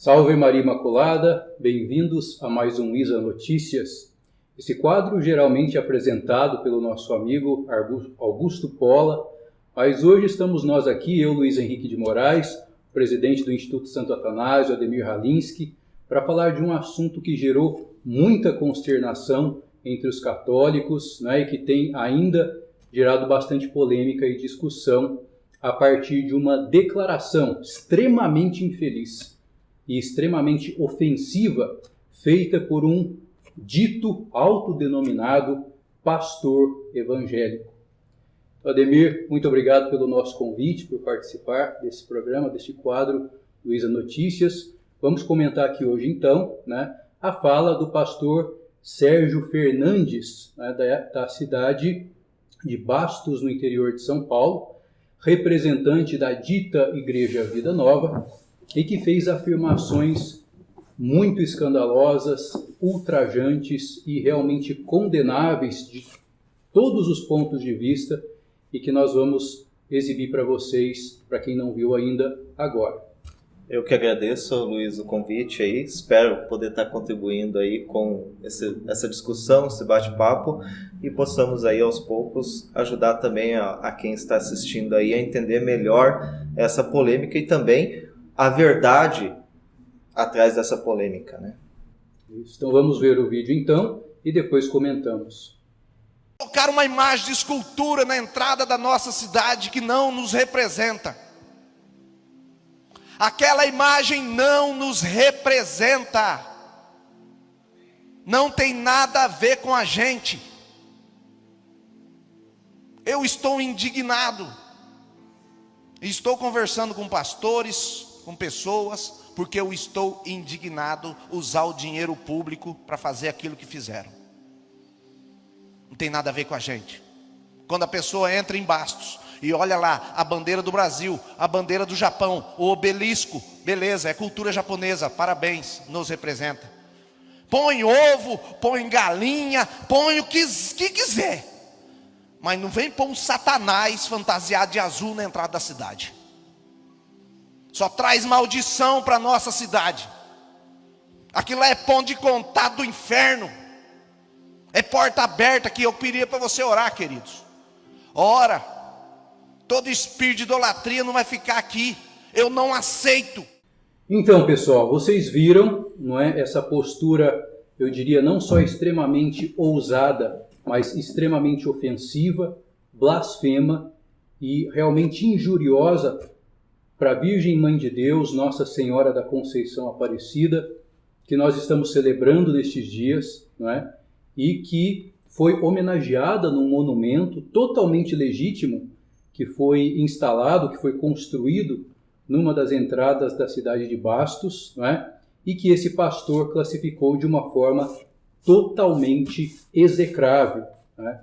Salve Maria Imaculada, bem-vindos a mais um Isa Notícias. Esse quadro geralmente é apresentado pelo nosso amigo Augusto Pola, mas hoje estamos nós aqui, eu, Luiz Henrique de Moraes, presidente do Instituto Santo Atanásio, Ademir Halinski, para falar de um assunto que gerou muita consternação entre os católicos, né, e que tem ainda gerado bastante polêmica e discussão a partir de uma declaração extremamente infeliz e extremamente ofensiva feita por um dito autodenominado pastor evangélico. Ademir, muito obrigado pelo nosso convite, por participar desse programa, deste quadro Luiza Notícias. Vamos comentar aqui hoje, então, a fala do pastor Sérgio Fernandes, da cidade de Bastos, no interior de São Paulo, representante da dita Igreja Vida Nova, e que fez afirmações muito escandalosas, ultrajantes e realmente condenáveis de todos os pontos de vista e que nós vamos exibir para vocês, para quem não viu ainda, agora. Eu que agradeço, Luiz, o convite aí. Espero poder estar contribuindo aí com essa discussão, esse bate-papo, e possamos aí aos poucos ajudar também a quem está assistindo aí a entender melhor essa polêmica e também a verdade atrás dessa polêmica, né? Então vamos ver o vídeo então e depois comentamos. Colocar uma imagem de escultura na entrada da nossa cidade que não nos representa. Aquela imagem não nos representa. Não tem nada a ver com a gente. Eu estou indignado. Estou conversando com pastores, com pessoas, porque eu estou indignado usar o dinheiro público para fazer aquilo que fizeram. Não tem nada a ver com a gente. Quando a pessoa entra em Bastos e olha lá a bandeira do Brasil, a bandeira do Japão, o obelisco, beleza, é cultura japonesa, parabéns, nos representa. Põe ovo, põe galinha, põe o que quiser, mas não vem pôr um satanás fantasiado de azul na entrada da cidade. Só traz maldição para a nossa cidade. Aquilo é ponto de contato do inferno. É porta aberta que eu queria para você orar, queridos. Ora, todo espírito de idolatria não vai ficar aqui. Eu não aceito. Então, pessoal, vocês viram, não é, essa postura, eu diria, não só extremamente ousada, mas extremamente ofensiva, blasfema e realmente injuriosa para a Virgem Mãe de Deus, Nossa Senhora da Conceição Aparecida, que nós estamos celebrando nestes dias, não é? E que foi homenageada num monumento totalmente legítimo, que foi instalado, que foi construído numa das entradas da cidade de Bastos, não é? E que esse pastor classificou de uma forma totalmente execrável, não é?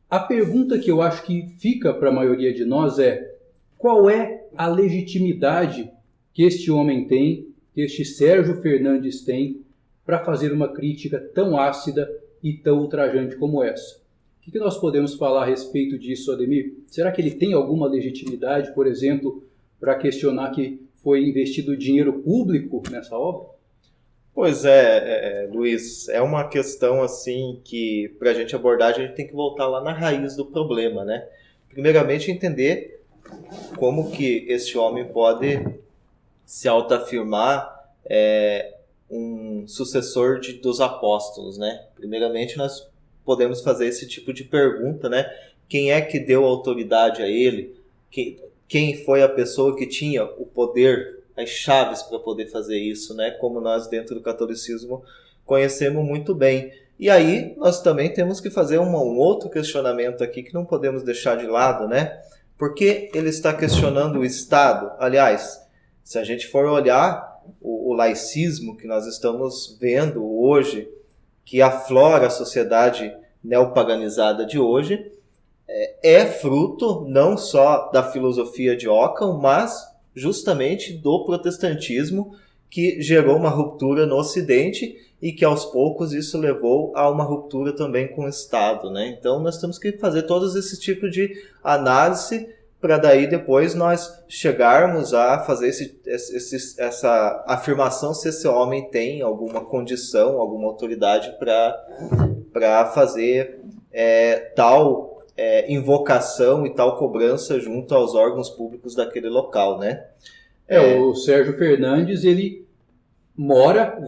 A pergunta que eu acho que fica para a maioria de nós é: qual é a legitimidade que este homem tem, que este Sérgio Fernandes tem, para fazer uma crítica tão ácida e tão ultrajante como essa? O que nós podemos falar a respeito disso, Ademir? Será que ele tem alguma legitimidade, por exemplo, para questionar que foi investido dinheiro público nessa obra? Pois é, Luiz, é uma questão assim que para a gente abordar, a gente tem que voltar lá na raiz do problema, né? Primeiramente entender como que este homem pode se autoafirmar um sucessor dos apóstolos, né? Primeiramente nós podemos fazer esse tipo de pergunta, né? Quem é que deu autoridade a ele? Quem foi a pessoa que tinha o poder, as chaves para poder fazer isso, né? Como nós dentro do catolicismo conhecemos muito bem. E aí nós também temos que fazer um outro questionamento aqui que não podemos deixar de lado, né? Porque ele está questionando o Estado. Aliás, se a gente for olhar o laicismo que nós estamos vendo hoje, que aflora a sociedade neopaganizada de hoje, é fruto não só da filosofia de Ockham, mas justamente do protestantismo, que gerou uma ruptura no Ocidente e que aos poucos isso levou a uma ruptura também com o Estado, né? Então nós temos que fazer todos esse tipo de análise para daí depois nós chegarmos a fazer essa afirmação se esse homem tem alguma condição, alguma autoridade para fazer tal invocação e tal cobrança junto aos órgãos públicos daquele local, né? O Sérgio Fernandes, ele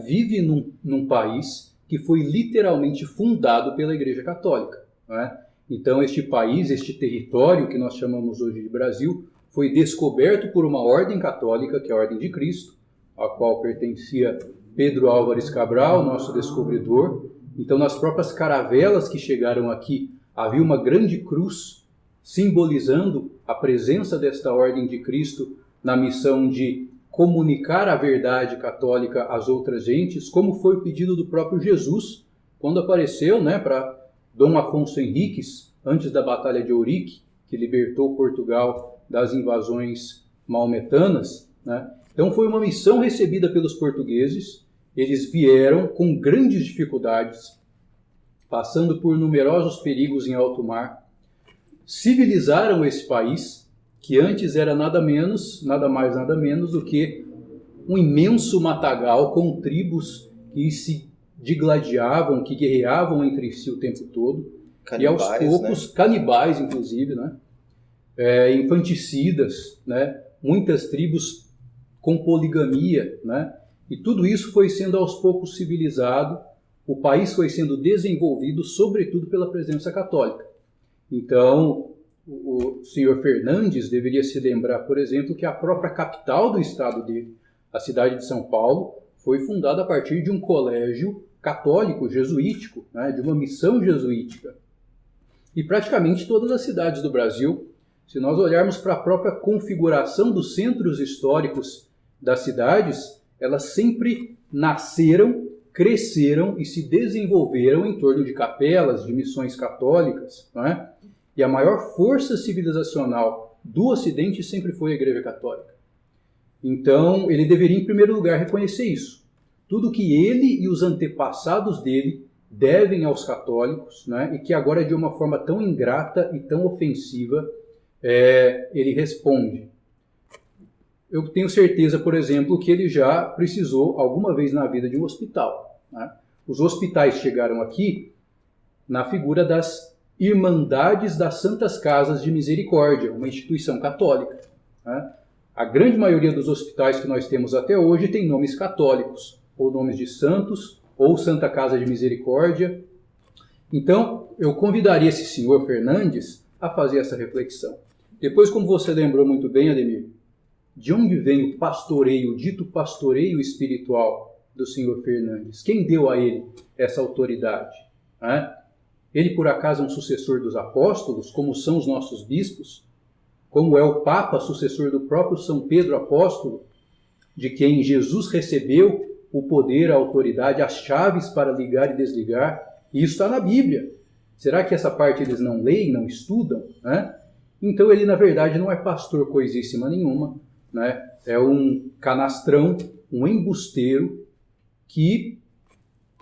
vive num país que foi literalmente fundado pela Igreja Católica, né? Então, este país, este território que nós chamamos hoje de Brasil, foi descoberto por uma ordem católica, que é a Ordem de Cristo, a qual pertencia Pedro Álvares Cabral, nosso descobridor. Então, nas próprias caravelas que chegaram aqui, havia uma grande cruz simbolizando a presença desta Ordem de Cristo na missão de comunicar a verdade católica às outras gentes, como foi o pedido do próprio Jesus, quando apareceu, né, para Dom Afonso Henriques, antes da Batalha de Ourique, que libertou Portugal das invasões maometanas, né? Então foi uma missão recebida pelos portugueses. Eles vieram com grandes dificuldades, passando por numerosos perigos em alto mar, civilizaram esse país, que antes era nada mais, nada menos do que um imenso matagal com tribos que se digladiavam, que guerreavam entre si o tempo todo, canibais, e aos poucos, né? Canibais inclusive, né? Infanticidas, né? Muitas tribos com poligamia, né? E tudo isso foi sendo aos poucos civilizado, o país foi sendo desenvolvido, sobretudo pela presença católica. Então, o senhor Fernandes deveria se lembrar, por exemplo, que a própria capital do estado dele, a cidade de São Paulo, foi fundada a partir de um colégio católico, jesuítico, né, de uma missão jesuítica. E praticamente todas as cidades do Brasil, se nós olharmos para a própria configuração dos centros históricos das cidades, elas sempre nasceram, cresceram e se desenvolveram em torno de capelas, de missões católicas, não é? E a maior força civilizacional do Ocidente sempre foi a Igreja Católica. Então, ele deveria, em primeiro lugar, reconhecer isso. Tudo que ele e os antepassados dele devem aos católicos, né, e que agora, de uma forma tão ingrata e tão ofensiva, ele responde. Eu tenho certeza, por exemplo, que ele já precisou, alguma vez na vida, de um hospital, né? Os hospitais chegaram aqui na figura das Irmandades das Santas Casas de Misericórdia, uma instituição católica, né? A grande maioria dos hospitais que nós temos até hoje tem nomes católicos, ou nomes de santos, ou Santa Casa de Misericórdia. Então, eu convidaria esse senhor Fernandes a fazer essa reflexão. Depois, como você lembrou muito bem, Ademir, de onde vem o pastoreio, o dito pastoreio espiritual do senhor Fernandes? Quem deu a ele essa autoridade, né? Ele, por acaso, é um sucessor dos apóstolos, como são os nossos bispos? Como é o Papa, sucessor do próprio São Pedro Apóstolo, de quem Jesus recebeu o poder, a autoridade, as chaves para ligar e desligar? E isso está na Bíblia. Será que essa parte eles não leem, não estudam, né? Então ele, na verdade, não é pastor coisíssima nenhuma, né? É um canastrão, um embusteiro que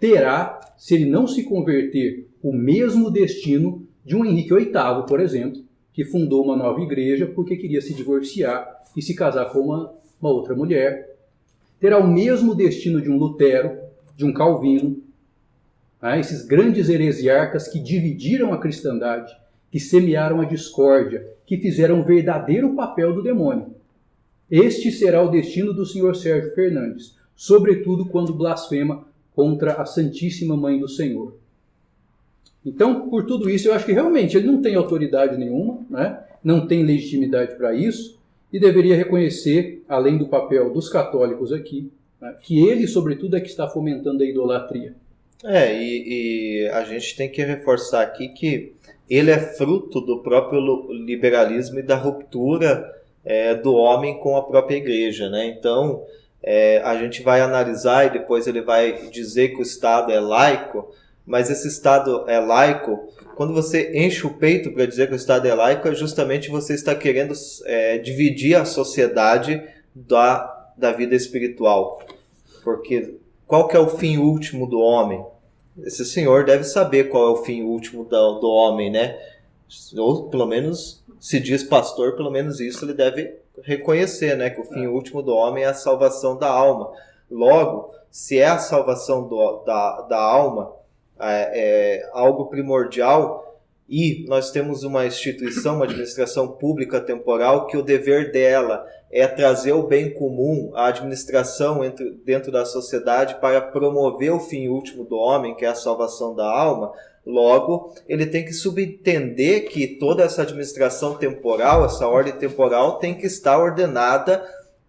terá, se ele não se converter, o mesmo destino de um Henrique VIII, por exemplo, que fundou uma nova igreja porque queria se divorciar e se casar com uma outra mulher. Terá o mesmo destino de um Lutero, de um Calvino, né? Esses grandes heresiarcas que dividiram a cristandade, que semearam a discórdia, que fizeram o verdadeiro papel do demônio. Este será o destino do senhor Sérgio Fernandes, sobretudo quando blasfema contra a Santíssima Mãe do Senhor. Então, por tudo isso, eu acho que realmente ele não tem autoridade nenhuma, né? Não tem legitimidade para isso, e deveria reconhecer, além do papel dos católicos aqui, né, que ele, sobretudo, é que está fomentando a idolatria. E a gente tem que reforçar aqui que ele é fruto do próprio liberalismo e da ruptura do homem com a própria igreja, né? Então, a gente vai analisar e depois ele vai dizer que o Estado é laico, mas esse Estado é laico, quando você enche o peito para dizer que o Estado é laico, é justamente você está querendo dividir a sociedade da vida espiritual. Porque qual que é o fim último do homem? Esse senhor deve saber qual é o fim último do homem, né? Ou pelo menos se diz pastor, pelo menos isso ele deve reconhecer, né? Que o fim último do homem é a salvação da alma. Logo, se é a salvação da alma é algo primordial, e nós temos uma instituição, uma administração pública temporal, que o dever dela é trazer o bem comum, a administração dentro da sociedade para promover o fim último do homem, que é a salvação da alma. Logo, ele tem que subentender que toda essa administração temporal, essa ordem temporal, tem que estar ordenada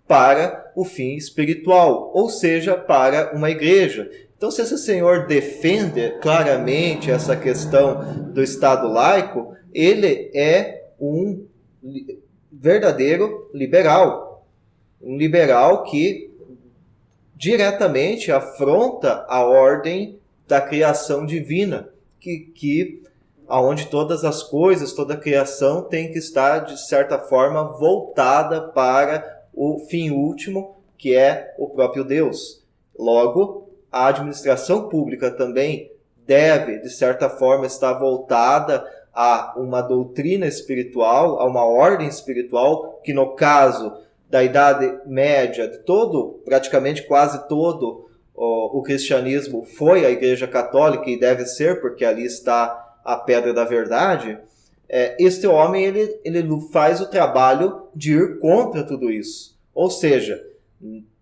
para o fim espiritual, ou seja, para uma igreja. Então, se esse senhor defende claramente essa questão do Estado laico, ele é um verdadeiro liberal. Um liberal que diretamente afronta a ordem da criação divina, aonde todas as coisas, toda a criação tem que estar, de certa forma, voltada para o fim último, que é o próprio Deus. Logo, a administração pública também deve, de certa forma, estar voltada a uma doutrina espiritual, a uma ordem espiritual, que no caso da Idade Média, praticamente quase todo o cristianismo foi a Igreja Católica, e deve ser, porque ali está a pedra da verdade. Este homem ele faz o trabalho de ir contra tudo isso. Ou seja,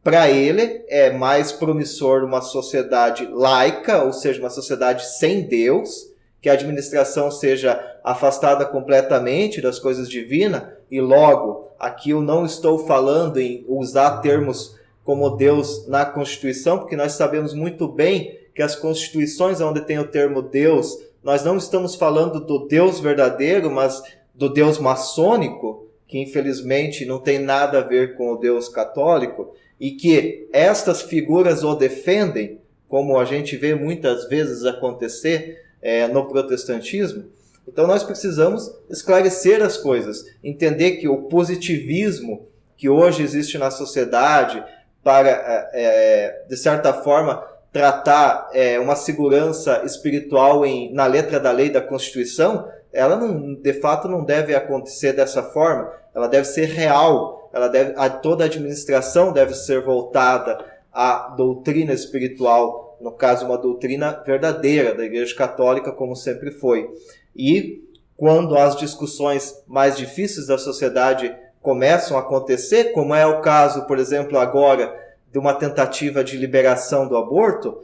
para ele é mais promissor uma sociedade laica, ou seja, uma sociedade sem Deus, que a administração seja afastada completamente das coisas divinas, e logo, aqui eu não estou falando em usar termos como Deus na Constituição, porque nós sabemos muito bem que as constituições onde tem o termo Deus, nós não estamos falando do Deus verdadeiro, mas do Deus maçônico, que infelizmente não tem nada a ver com o Deus católico, e que estas figuras o defendem, como a gente vê muitas vezes acontecer no protestantismo. Então nós precisamos esclarecer as coisas, entender que o positivismo que hoje existe na sociedade para, de certa forma, tratar uma segurança espiritual na letra da lei da Constituição, ela de fato não deve acontecer dessa forma, ela deve ser real. Toda a administração deve ser voltada à doutrina espiritual, no caso, uma doutrina verdadeira da Igreja Católica, como sempre foi. E quando as discussões mais difíceis da sociedade começam a acontecer, como é o caso, por exemplo, agora, de uma tentativa de liberação do aborto,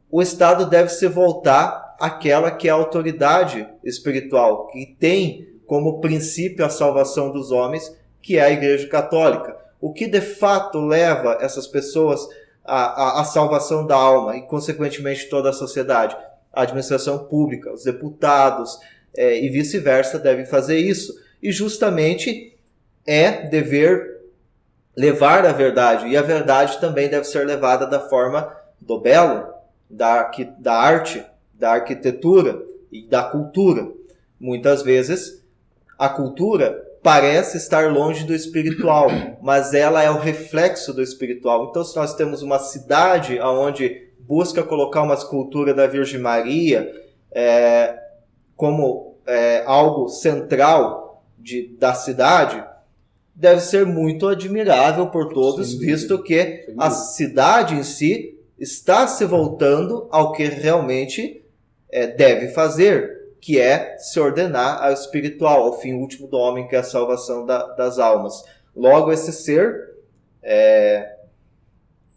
o Estado deve se voltar àquela que é a autoridade espiritual, que tem como princípio a salvação dos homens, que é a Igreja Católica. O que de fato leva essas pessoas à salvação da alma e, consequentemente, toda a sociedade? A administração pública, os deputados e vice-versa devem fazer isso. E justamente é dever levar a verdade. E a verdade também deve ser levada da forma do belo, da arte, da arquitetura e da cultura. Muitas vezes a cultura parece estar longe do espiritual, mas ela é o reflexo do espiritual. Então, se nós temos uma cidade onde busca colocar uma escultura da Virgem Maria como algo central da cidade, deve ser muito admirável por todos, visto que a cidade em si está se voltando ao que realmente deve fazer, que é se ordenar ao espiritual, ao fim último do homem, que é a salvação das almas. Logo, esse ser,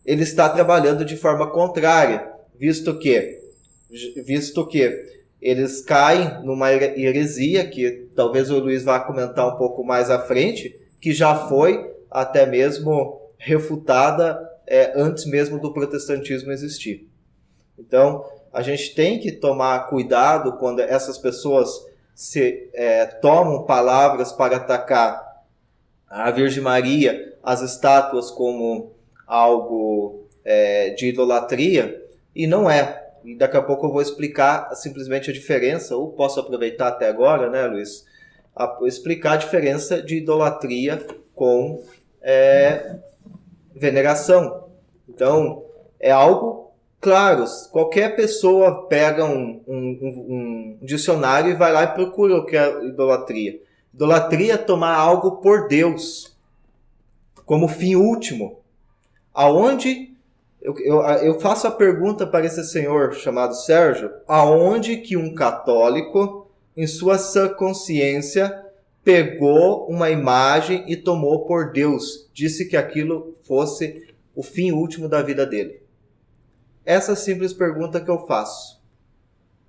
ele está trabalhando de forma contrária, visto que eles caem numa heresia, que talvez o Luiz vá comentar um pouco mais à frente, que já foi até mesmo refutada antes mesmo do protestantismo existir. Então, a gente tem que tomar cuidado quando essas pessoas tomam palavras para atacar a Virgem Maria, as estátuas, como algo de idolatria, e não é. E daqui a pouco eu vou explicar simplesmente a diferença, ou posso aproveitar até agora, né, Luiz? Explicar a diferença de idolatria com veneração. Então, é algo claro. Qualquer pessoa pega um dicionário e vai lá e procura o que é idolatria. Idolatria é tomar algo por Deus, como fim último. Aonde, eu faço a pergunta para esse senhor chamado Sérgio, aonde que um católico, em sua sã consciência, pegou uma imagem e tomou por Deus, disse que aquilo fosse o fim último da vida dele? Essa simples pergunta que eu faço.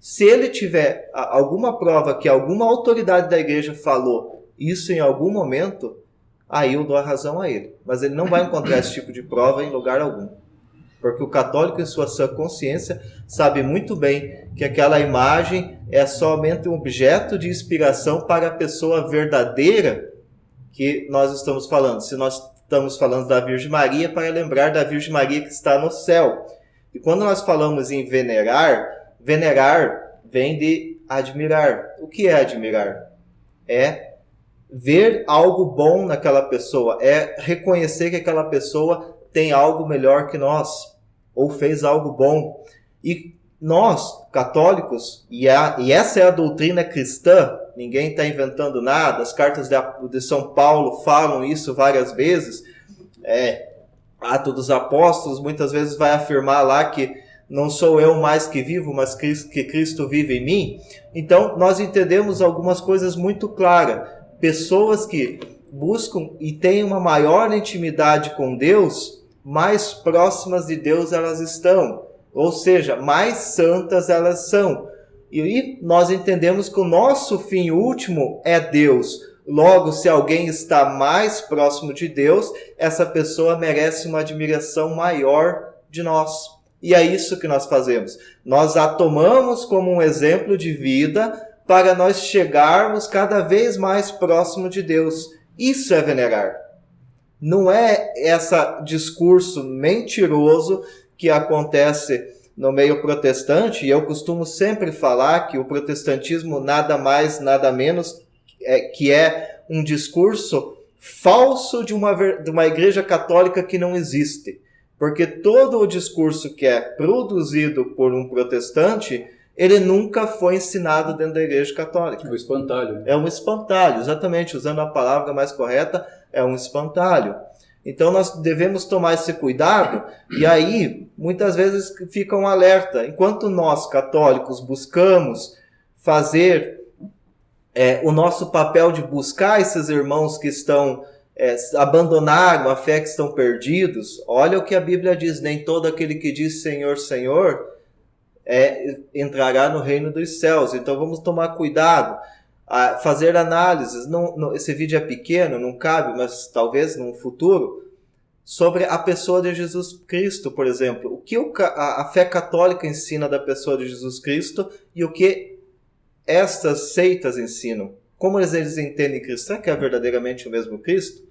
Se ele tiver alguma prova que alguma autoridade da igreja falou isso em algum momento, aí eu dou a razão a ele. Mas ele não vai encontrar esse tipo de prova em lugar algum. Porque o católico, em sua sã consciência, sabe muito bem que aquela imagem é somente um objeto de inspiração para a pessoa verdadeira que nós estamos falando. Se nós estamos falando da Virgem Maria, para lembrar da Virgem Maria que está no céu. E quando nós falamos em venerar, venerar vem de admirar. O que é admirar? É ver algo bom naquela pessoa, é reconhecer que aquela pessoa tem algo melhor que nós, ou fez algo bom. E nós, católicos, e essa é a doutrina cristã, ninguém está inventando nada, as cartas de São Paulo falam isso várias vezes, Atos dos Apóstolos muitas vezes vai afirmar lá que não sou eu mais que vivo, mas que Cristo vive em mim. Então, nós entendemos algumas coisas muito claras. Pessoas que buscam e têm uma maior intimidade com Deus, mais próximas de Deus elas estão. Ou seja, mais santas elas são. E nós entendemos que o nosso fim último é Deus. Logo, se alguém está mais próximo de Deus, essa pessoa merece uma admiração maior de nós. E é isso que nós fazemos. Nós a tomamos como um exemplo de vida para nós chegarmos cada vez mais próximo de Deus. Isso é venerar. Não é esse discurso mentiroso que acontece no meio protestante, e eu costumo sempre falar que o protestantismo nada mais, nada menos que é um discurso falso de uma igreja católica que não existe. Porque todo o discurso que é produzido por um protestante, ele nunca foi ensinado dentro da igreja católica. É um espantalho. É um espantalho, exatamente, usando a palavra mais correta, é um espantalho. Então nós devemos tomar esse cuidado, e aí muitas vezes fica um alerta. Enquanto nós, católicos, buscamos fazer o nosso papel de buscar esses irmãos que estão abandonaram a fé, que estão perdidos, olha o que a Bíblia diz: nem todo aquele que diz Senhor, Senhor entrará no reino dos céus. Então vamos tomar cuidado, fazer análises. Esse vídeo é pequeno, não cabe, mas talvez no futuro, sobre a pessoa de Jesus Cristo, por exemplo. O que a fé católica ensina da pessoa de Jesus Cristo e o que estas seitas ensinam. Como eles entendem Cristo? Será que é verdadeiramente o mesmo Cristo?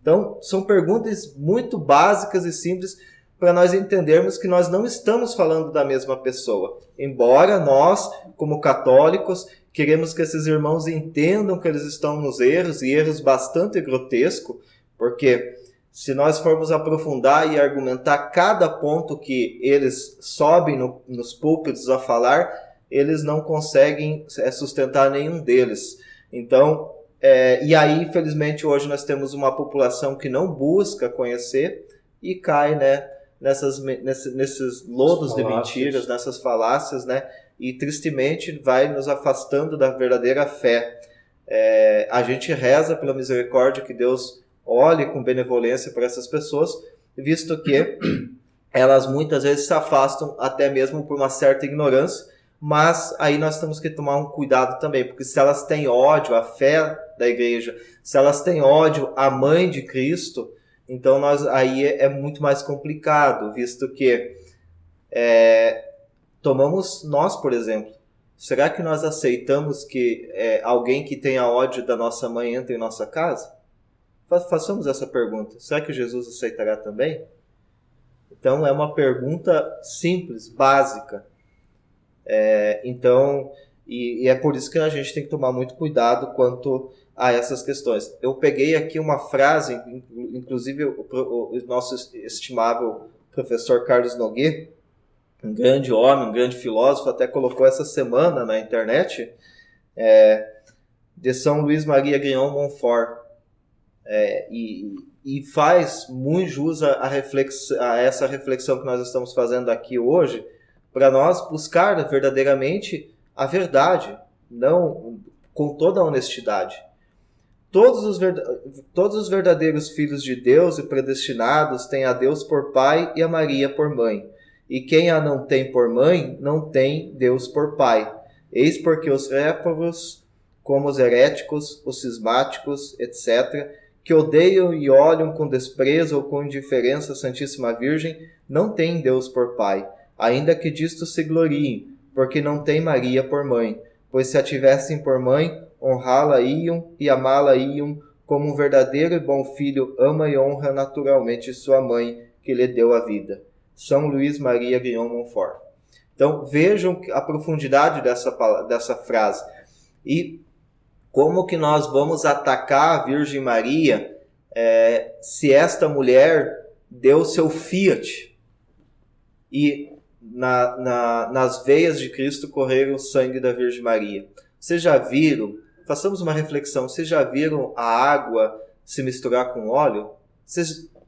Então, são perguntas muito básicas e simples para nós entendermos que nós não estamos falando da mesma pessoa. Embora nós, como católicos, queremos que esses irmãos entendam que eles estão nos erros, e erros bastante grotescos, porque se nós formos aprofundar e argumentar cada ponto que eles sobem nos púlpitos a falar, eles não conseguem sustentar nenhum deles. Então, e aí, infelizmente, hoje nós temos uma população que não busca conhecer e cai, nesses lodos de mentiras, nessas falácias, e tristemente vai nos afastando da verdadeira fé. A gente reza pela misericórdia que Deus olhe com benevolência para essas pessoas, visto que elas muitas vezes se afastam até mesmo por uma certa ignorância. Mas aí nós temos que tomar um cuidado também, porque se elas têm ódio à fé da igreja, se elas têm ódio à mãe de Cristo, então aí é muito mais complicado, visto que tomamos nós, por exemplo. Será que nós aceitamos que alguém que tenha ódio da nossa mãe entre em nossa casa? Façamos essa pergunta. Será que Jesus aceitará também? Então é uma pergunta simples, básica. Então, e é por isso que a gente tem que tomar muito cuidado quanto a essas questões. Eu peguei aqui uma frase, inclusive o nosso estimável professor Carlos Nogueira, um grande homem, um grande filósofo, até colocou essa semana na internet, de São Luís Maria Grignon Montfort, e faz muito jus a essa reflexão que nós estamos fazendo aqui hoje, para nós buscar verdadeiramente a verdade, não com toda a honestidade. Todos os verdadeiros filhos de Deus e predestinados têm a Deus por pai e a Maria por mãe. E quem a não tem por mãe, não tem Deus por pai. Eis porque os réprobos, como os heréticos, os cismáticos, etc., que odeiam e olham com desprezo ou com indiferença a Santíssima Virgem, não têm Deus por pai, ainda que disto se gloriem, porque não têm Maria por mãe. Pois se a tivessem por mãe, honrá-la-iam e amá-la-iam, como um verdadeiro e bom filho ama e honra naturalmente sua mãe, que lhe deu a vida. São Luís Maria Grignon Montfort. Então vejam a profundidade dessa frase. E como que nós vamos atacar a Virgem Maria se esta mulher deu seu fiat e nas veias de Cristo correram o sangue da Virgem Maria? Vocês já viram, façamos uma reflexão, vocês já viram a água se misturar com óleo?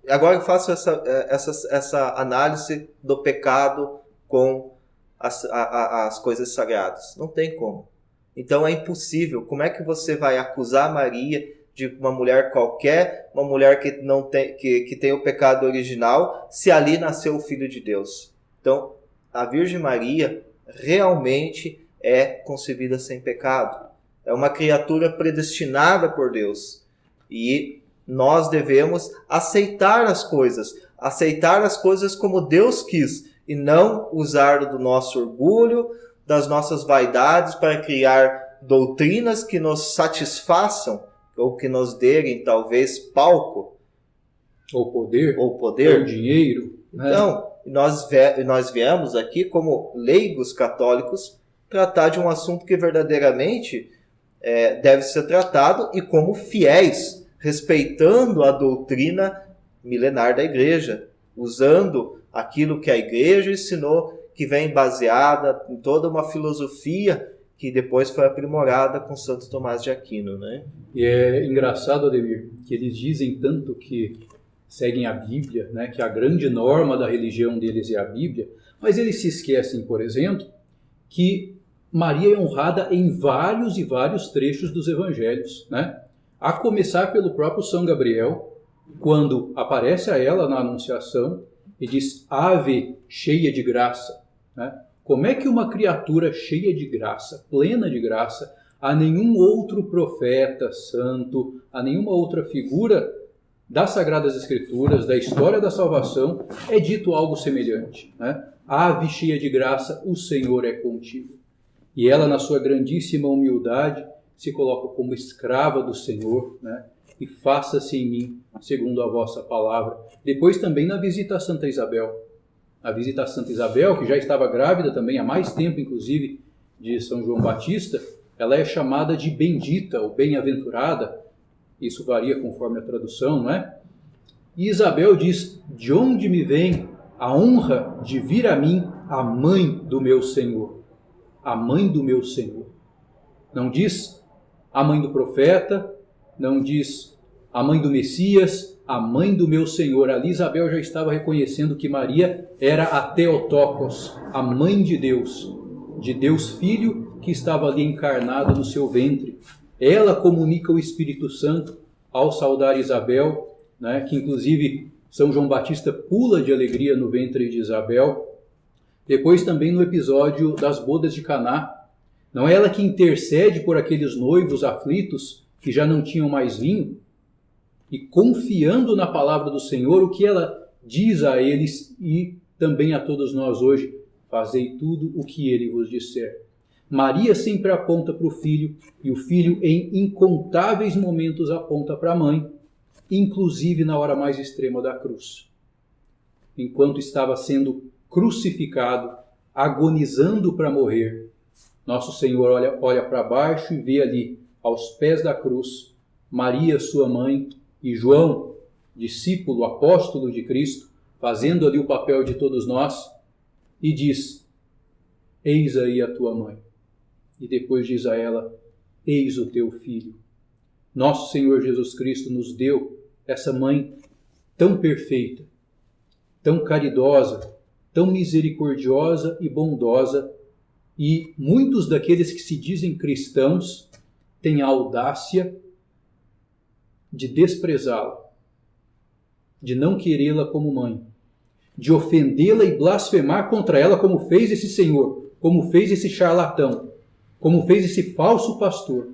Agora eu faço essa análise do pecado com as coisas sagradas. Não tem como. Então é impossível. Como é que você vai acusar Maria de uma mulher qualquer, uma mulher que não tem, que tem o pecado original, se ali nasceu o Filho de Deus? Então, a Virgem Maria realmente é concebida sem pecado. É uma criatura predestinada por Deus. E nós devemos aceitar as coisas como Deus quis, e não usar do nosso orgulho, das nossas vaidades para criar doutrinas que nos satisfaçam, ou que nos derem talvez palco. Ou poder. Ou dinheiro. Né? Então, nós viemos aqui como leigos católicos tratar de um assunto que verdadeiramente deve ser tratado, e como fiéis, respeitando a doutrina milenar da Igreja, usando aquilo que a Igreja ensinou, que vem baseada em toda uma filosofia que depois foi aprimorada com Santo Tomás de Aquino, né? E é engraçado, Ademir, que eles dizem tanto que seguem a Bíblia, né, que a grande norma da religião deles é a Bíblia, mas eles se esquecem, por exemplo, que Maria é honrada em vários e vários trechos dos evangelhos, né? A começar pelo próprio São Gabriel, quando aparece a ela na Anunciação e diz: Ave, cheia de graça. Né? Como é que uma criatura cheia de graça, plena de graça, a nenhum outro profeta, santo, a nenhuma outra figura das Sagradas Escrituras, da história da salvação, é dito algo semelhante? Né? Ave, cheia de graça, o Senhor é contigo. E ela, na sua grandíssima humildade, se coloca como escrava do Senhor, né? E faça-se em mim, segundo a vossa palavra. Depois também na visita a Santa Isabel. A visita a Santa Isabel, que já estava grávida também há mais tempo, inclusive, de São João Batista, ela é chamada de bendita ou bem-aventurada. Isso varia conforme a tradução, não é? E Isabel diz: de onde me vem a honra de vir a mim a mãe do meu Senhor? A mãe do meu Senhor. Não diz a mãe do profeta, não diz a mãe do Messias, a mãe do meu Senhor. Ali Isabel já estava reconhecendo que Maria era a Theotokos, a mãe de Deus Filho, que estava ali encarnado no seu ventre. Ela comunica o Espírito Santo ao saudar Isabel, né, que inclusive São João Batista pula de alegria no ventre de Isabel. Depois também no episódio das bodas de Caná, não é ela que intercede por aqueles noivos aflitos que já não tinham mais vinho? E confiando na palavra do Senhor, o que ela diz a eles e também a todos nós hoje: fazei tudo o que ele vos disser. Maria sempre aponta para o filho, e o filho em incontáveis momentos aponta para a mãe, inclusive na hora mais extrema da cruz. Enquanto estava sendo crucificado, agonizando para morrer, nosso Senhor olha para baixo e vê ali, aos pés da cruz, Maria, sua mãe, e João, discípulo, apóstolo de Cristo, fazendo ali o papel de todos nós, e diz: eis aí a tua mãe. E depois diz a ela: eis o teu filho. Nosso Senhor Jesus Cristo nos deu essa mãe tão perfeita, tão caridosa, tão misericordiosa e bondosa, e muitos daqueles que se dizem cristãos têm a audácia de desprezá-la, de não querê-la como mãe, de ofendê-la e blasfemar contra ela, como fez esse senhor, como fez esse charlatão, como fez esse falso pastor.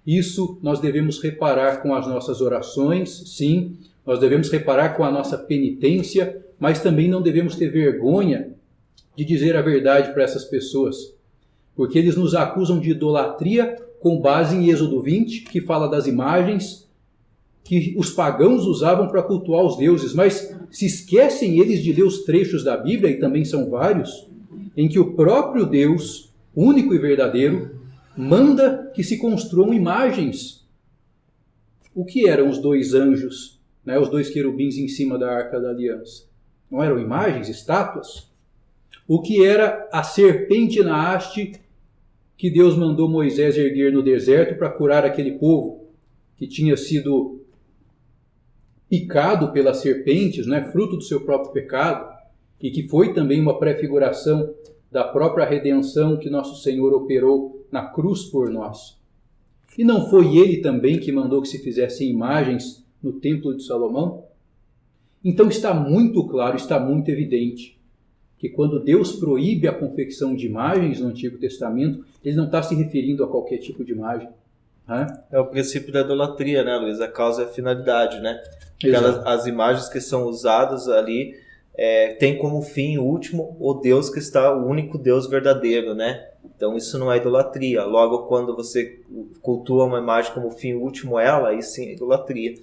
Isso nós devemos reparar com as nossas orações, sim, nós devemos reparar com a nossa penitência, mas também não devemos ter vergonha de dizer a verdade para essas pessoas, porque eles nos acusam de idolatria com base em Êxodo 20, que fala das imagens que os pagãos usavam para cultuar os deuses, mas se esquecem eles de ler os trechos da Bíblia, e também são vários, em que o próprio Deus, único e verdadeiro, manda que se construam imagens. O que eram os dois anjos, né, os dois querubins em cima da Arca da Aliança? Não eram imagens, estátuas? O que era a serpente na haste que Deus mandou Moisés erguer no deserto para curar aquele povo que tinha sido picado pelas serpentes, né, fruto do seu próprio pecado, e que foi também uma prefiguração da própria redenção que nosso Senhor operou na cruz por nós? E não foi ele também que mandou que se fizessem imagens no Templo de Salomão? Então está muito claro, está muito evidente, que quando Deus proíbe a confecção de imagens no Antigo Testamento, ele não está se referindo a qualquer tipo de imagem. É o princípio da idolatria, né, Luiz? A causa é a finalidade, né? As imagens que são usadas ali tem como fim último o Deus que está, o único Deus verdadeiro, né? Então isso não é idolatria. Logo, quando você cultua uma imagem como fim último ela, aí sim é idolatria.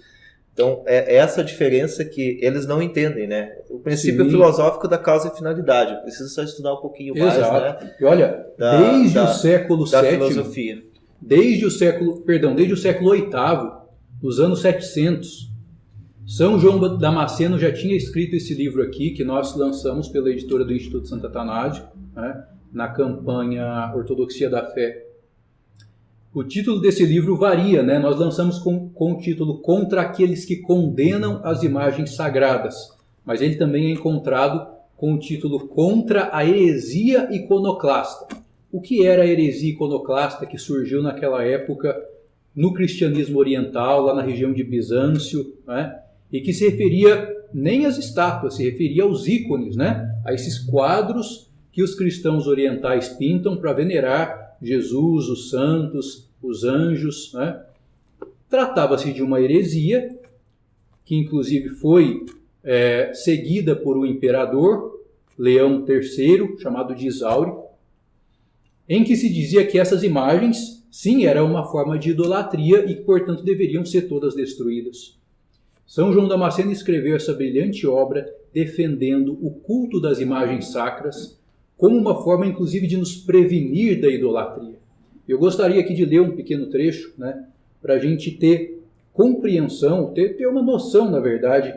Então é essa diferença que eles não entendem, né? O princípio filosófico da causa e finalidade. Precisa só estudar um pouquinho mais, né? E olha, desde o século VII, filosofia. Desde o século VIII, nos anos 700, São João Damasceno já tinha escrito esse livro aqui, que nós lançamos pela editora do Instituto Santo Atanásio, né, na campanha Ortodoxia da Fé. O título desse livro varia, né? Nós lançamos com o título Contra aqueles que condenam as imagens sagradas, mas ele também é encontrado com o título Contra a heresia iconoclasta. O que era a heresia iconoclasta que surgiu naquela época no cristianismo oriental, lá na região de Bizâncio, né? E que se referia nem às estátuas, se referia aos ícones, né? A esses quadros que os cristãos orientais pintam para venerar Jesus, os santos, os anjos, né? Tratava-se de uma heresia que inclusive foi seguida por um imperador, Leão III, chamado de Isauro, em que se dizia que essas imagens, sim, eram uma forma de idolatria e que, portanto, deveriam ser todas destruídas. São João Damasceno escreveu essa brilhante obra defendendo o culto das imagens sacras como uma forma, inclusive, de nos prevenir da idolatria. Eu gostaria aqui de ler um pequeno trecho, né, para a gente ter compreensão, ter uma noção, na verdade,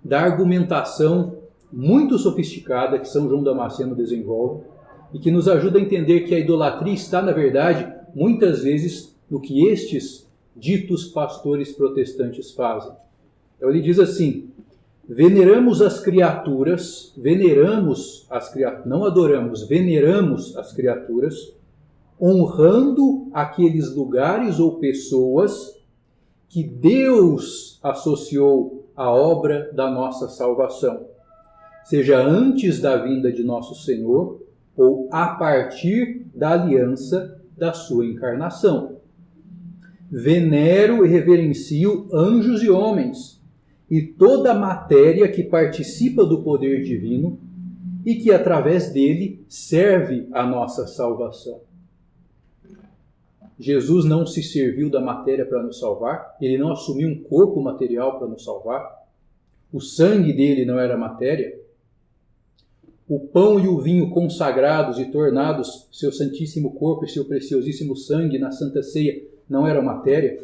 da argumentação muito sofisticada que São João Damasceno desenvolve e que nos ajuda a entender que a idolatria está, na verdade, muitas vezes no que estes ditos pastores protestantes fazem. Então ele diz assim: veneramos as criaturas, não adoramos, veneramos as criaturas, honrando aqueles lugares ou pessoas que Deus associou à obra da nossa salvação, seja antes da vinda de nosso Senhor ou a partir da aliança da sua encarnação. Venero e reverencio anjos e homens e toda a matéria que participa do poder divino e que através dele serve a nossa salvação. Jesus não se serviu da matéria para nos salvar, ele não assumiu um corpo material para nos salvar, o sangue dele não era matéria, o pão e o vinho consagrados e tornados seu santíssimo corpo e seu preciosíssimo sangue na Santa Ceia não era matéria,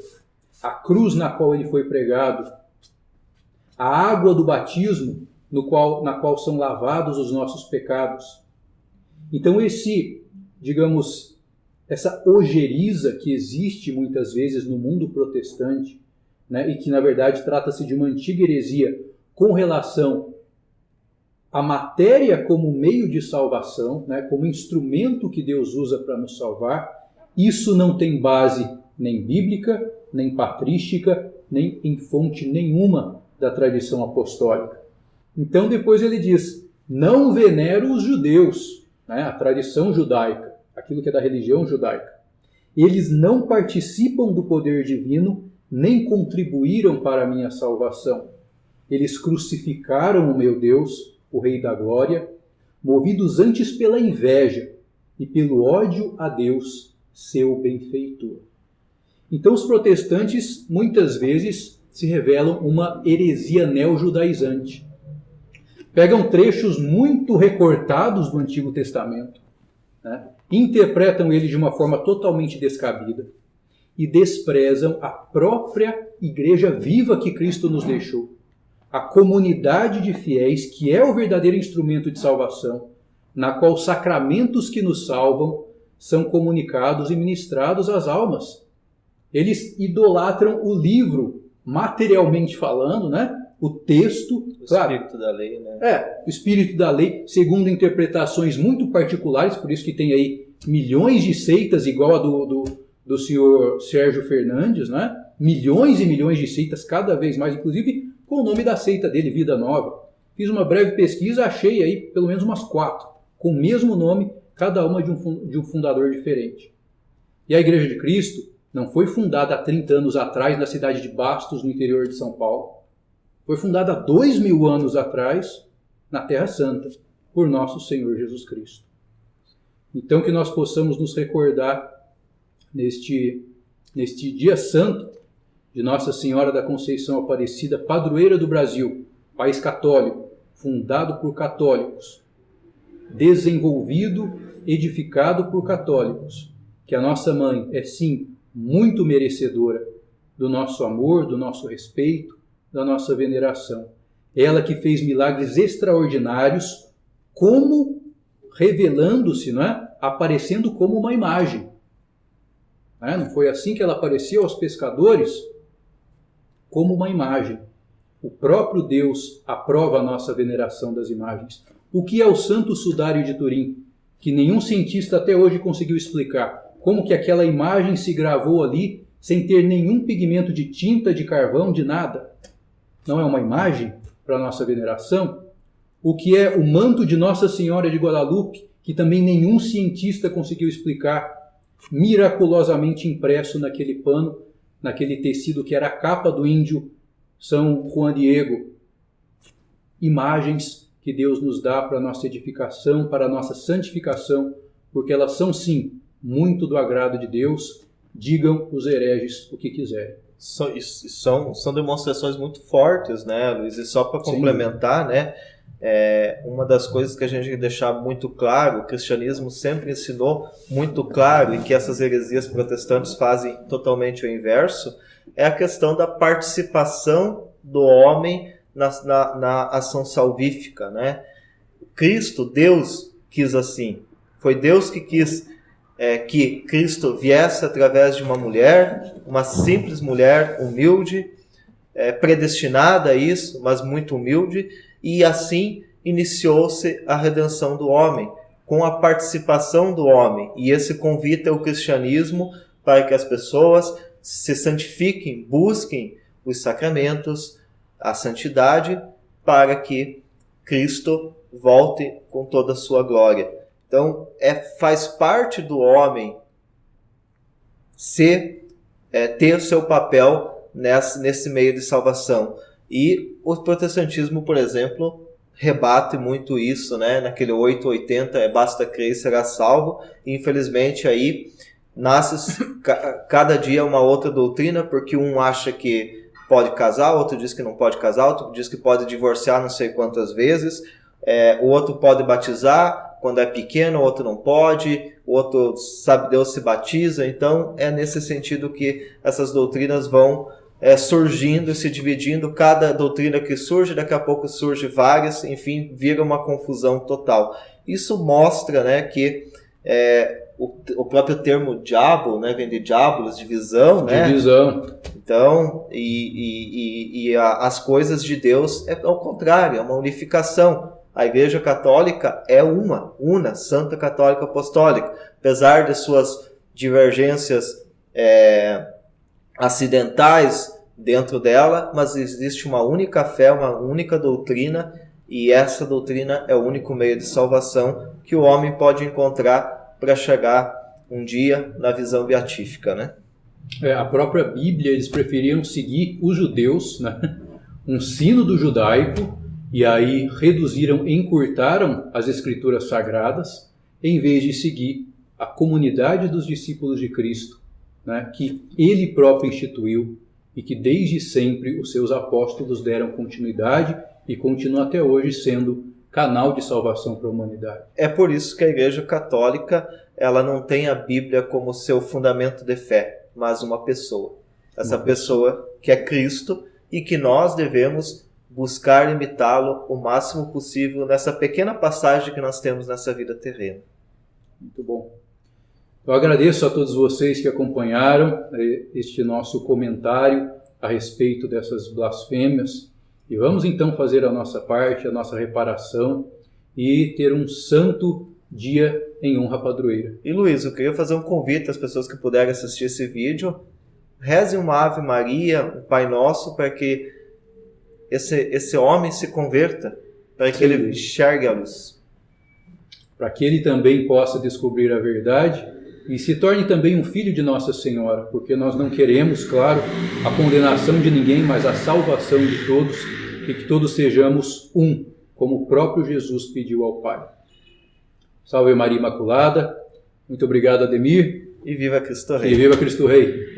a cruz na qual ele foi pregado, a água do batismo na qual são lavados os nossos pecados. Então esse, digamos, essa ojeriza que existe muitas vezes no mundo protestante, né, e que na verdade trata-se de uma antiga heresia com relação à matéria como meio de salvação, né, como instrumento que Deus usa para nos salvar, isso não tem base nem bíblica, nem patrística, nem em fonte nenhuma da tradição apostólica. Então depois ele diz, não venero os judeus, né, a tradição judaica, aquilo que é da religião judaica. Eles não participam do poder divino, nem contribuíram para a minha salvação. Eles crucificaram o meu Deus, o Rei da Glória, movidos antes pela inveja e pelo ódio a Deus, seu benfeitor. Então os protestantes muitas vezes se revelam uma heresia neo-judaizante. Pegam trechos muito recortados do Antigo Testamento, né? Interpretam ele de uma forma totalmente descabida e desprezam a própria igreja viva que Cristo nos deixou, a comunidade de fiéis que é o verdadeiro instrumento de salvação, na qual os sacramentos que nos salvam são comunicados e ministrados às almas. Eles idolatram o livro, materialmente falando, né? O texto, o espírito da lei, né? O espírito da lei, segundo interpretações muito particulares, por isso que tem aí milhões de seitas, igual a do senhor Sérgio Fernandes, né? Milhões e milhões de seitas, cada vez mais, inclusive com o nome da seita dele, Vida Nova. Fiz uma breve pesquisa, achei aí pelo menos umas 4, com o mesmo nome, cada uma de um fundador diferente. E a Igreja de Cristo não foi fundada há 30 anos atrás na cidade de Bastos, no interior de São Paulo. Foi fundada há 2000 anos atrás, na Terra Santa, por nosso Senhor Jesus Cristo. Então que nós possamos nos recordar neste dia santo de Nossa Senhora da Conceição Aparecida, padroeira do Brasil, país católico, fundado por católicos, desenvolvido, edificado por católicos, que a nossa mãe é sim muito merecedora do nosso amor, do nosso respeito, da nossa veneração. Ela que fez milagres extraordinários, como revelando-se, não é? Aparecendo como uma imagem. Não foi assim que ela apareceu aos pescadores? Como uma imagem. O próprio Deus aprova a nossa veneração das imagens. O que é o Santo Sudário de Turim? Que nenhum cientista até hoje conseguiu explicar. Como que aquela imagem se gravou ali sem ter nenhum pigmento de tinta, de carvão, de nada? Não é uma imagem para a nossa veneração? O que é o manto de Nossa Senhora de Guadalupe, que também nenhum cientista conseguiu explicar, miraculosamente impresso naquele pano, naquele tecido que era a capa do índio São Juan Diego. Imagens que Deus nos dá para a nossa edificação, para a nossa santificação, porque elas são sim muito do agrado de Deus, digam os hereges o que quiserem. São demonstrações muito fortes, né, Luiz? E só para complementar, né, uma das coisas que a gente tem que deixar muito claro, o cristianismo sempre ensinou muito claro, e que essas heresias protestantes fazem totalmente o inverso, é a questão da participação do homem na ação salvífica, né? Cristo, Deus, quis assim. Foi Deus que quis que Cristo viesse através de uma mulher, uma simples mulher humilde, predestinada a isso, mas muito humilde, e assim iniciou-se a redenção do homem, com a participação do homem. E esse convite é o cristianismo para que as pessoas se santifiquem, busquem os sacramentos, a santidade, para que Cristo volte com toda a sua glória. Então, faz parte do homem ter o seu papel nesse meio de salvação. E o protestantismo, por exemplo, rebate muito isso, né? Naquele 880, basta crer e será salvo. E, infelizmente, aí nasce cada dia uma outra doutrina, porque um acha que pode casar, outro diz que não pode casar, outro diz que pode divorciar não sei quantas vezes, o outro pode batizar quando é pequeno, o outro não pode, o outro sabe Deus se batiza. Então é nesse sentido que essas doutrinas vão surgindo e se dividindo. Cada doutrina que surge, daqui a pouco surge várias, enfim, vira uma confusão total. Isso mostra, né, que o próprio termo diabo, né, vem de diabolos, divisão, né? Divisão. Então, as coisas de Deus é ao contrário, é uma unificação. A Igreja Católica é una, Santa Católica Apostólica. Apesar de suas divergências acidentais dentro dela, mas existe uma única fé, uma única doutrina, e essa doutrina é o único meio de salvação que o homem pode encontrar para chegar um dia na visão beatífica, né? A própria Bíblia, eles preferiam seguir os judeus, né? Um sínodo judaico, e aí encurtaram as escrituras sagradas, em vez de seguir a comunidade dos discípulos de Cristo, né? Que ele próprio instituiu e que desde sempre os seus apóstolos deram continuidade e continua até hoje sendo canal de salvação para a humanidade. É por isso que a Igreja Católica ela não tem a Bíblia como seu fundamento de fé, mas uma pessoa. Essa pessoa que é Cristo e que nós devemos buscar imitá-lo o máximo possível nessa pequena passagem que nós temos nessa vida terrena. Muito bom. Eu agradeço a todos vocês que acompanharam este nosso comentário a respeito dessas blasfêmias. E vamos então fazer a nossa parte, a nossa reparação e ter um santo dia em honra padroeira. E Luiz, eu queria fazer um convite às pessoas que puderem assistir esse vídeo. Reze uma Ave Maria, um Pai Nosso, para que esse homem se converta, para que ele enxergue a luz. Para que ele também possa descobrir a verdade e se torne também um filho de Nossa Senhora, porque nós não queremos, claro, a condenação de ninguém, mas a salvação de todos, e que todos sejamos um, como o próprio Jesus pediu ao Pai. Salve Maria Imaculada. Muito obrigado, Ademir. E viva Cristo Rei. E viva Cristo Rei.